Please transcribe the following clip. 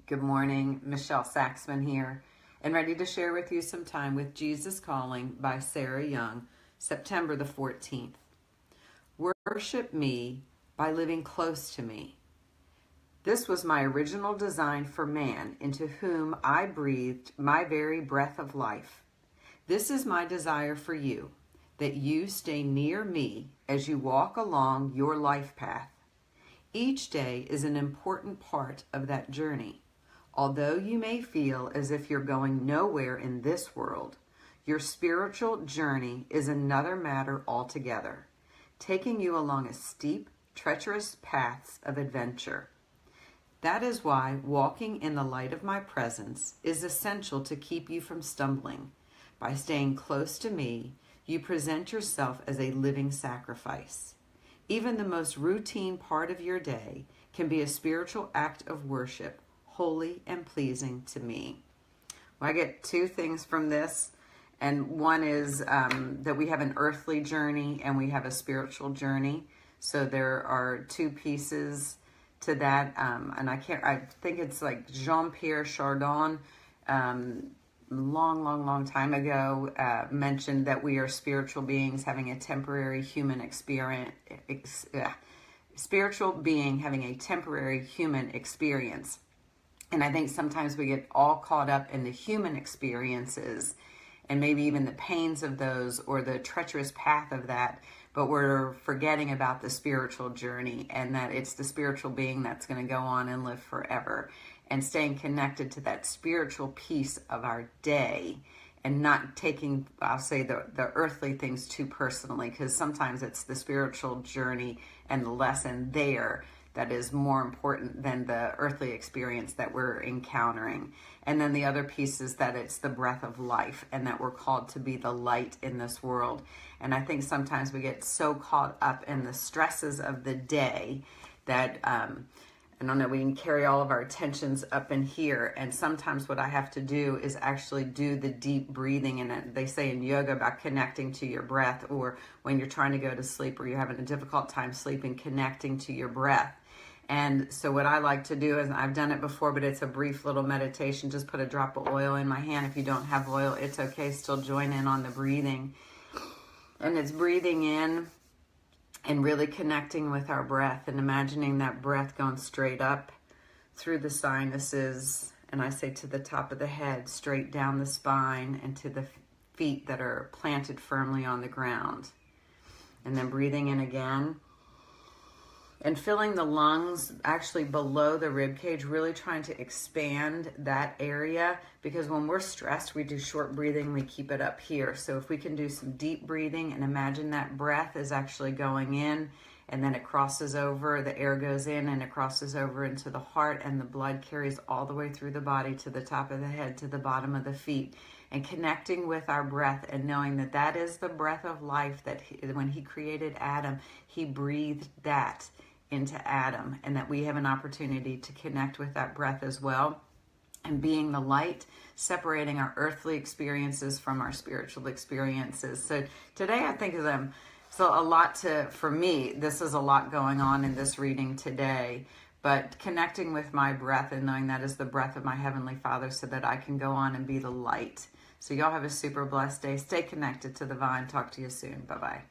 Good morning, Michelle Saxman here, and ready to share with you some time with Jesus Calling by Sarah Young, September the 14th. Worship me by living close to me. This was my original design for man, into whom I breathed my very breath of life. This is my desire for you, that you stay near me as you walk along your life path. Each day is an important part of that journey. Although you may feel as if you're going nowhere in this world, your spiritual journey is another matter altogether, taking you along a steep, treacherous paths of adventure. That is why walking in the light of my presence is essential to keep you from stumbling. By staying close to me, you present yourself as a living sacrifice. Even the most routine part of your day can be a spiritual act of worship, holy and pleasing to me. Well, I get two things from this, and one is that we have an earthly journey and we have a spiritual journey. So there are two pieces to that, and I think it's like Jean-Pierre Chardin, long time ago, mentioned that we are spiritual beings having a temporary human experience. Spiritual being having a temporary human experience. And I think sometimes we get all caught up in the human experiences and maybe even the pains of those or the treacherous path of that, but we're forgetting about the spiritual journey and that it's the spiritual being that's going to go on and live forever, and staying connected to that spiritual piece of our day and not taking, I'll say, the earthly things too personally, because sometimes it's the spiritual journey and the lesson there that is more important than the earthly experience that we're encountering. And then the other piece is that it's the breath of life and that we're called to be the light in this world. And I think sometimes we get so caught up in the stresses of the day that, I don't know, we can carry all of our attentions up in here. And sometimes what I have to do is actually do the deep breathing. And they say in yoga about connecting to your breath, or when you're trying to go to sleep or you're having a difficult time sleeping, connecting to your breath. And so what I like to do is, I've done it before, but it's a brief little meditation. Just put a drop of oil in my hand. If you don't have oil, it's okay. Still join in on the breathing. And it's breathing in and really connecting with our breath and imagining that breath going straight up through the sinuses. And I say to the top of the head, straight down the spine, and to the feet that are planted firmly on the ground. And then breathing in again. And filling the lungs actually below the rib cage, really trying to expand that area, because when we're stressed, we do short breathing, we keep it up here. So if we can do some deep breathing and imagine that breath is actually going in and then it crosses over, the air goes in and it crosses over into the heart, and the blood carries all the way through the body to the top of the head, to the bottom of the feet, and connecting with our breath and knowing that that is the breath of life, that when he created Adam, he breathed that into Adam, and that we have an opportunity to connect with that breath as well, and being the light, separating our earthly experiences from our spiritual experiences. So today I think so a lot for me, this is a lot going on in this reading today, but connecting with my breath and knowing that is the breath of my Heavenly Father, so that I can go on and be the light. So y'all have a super blessed day. Stay connected to the vine. Talk to you soon. Bye-bye.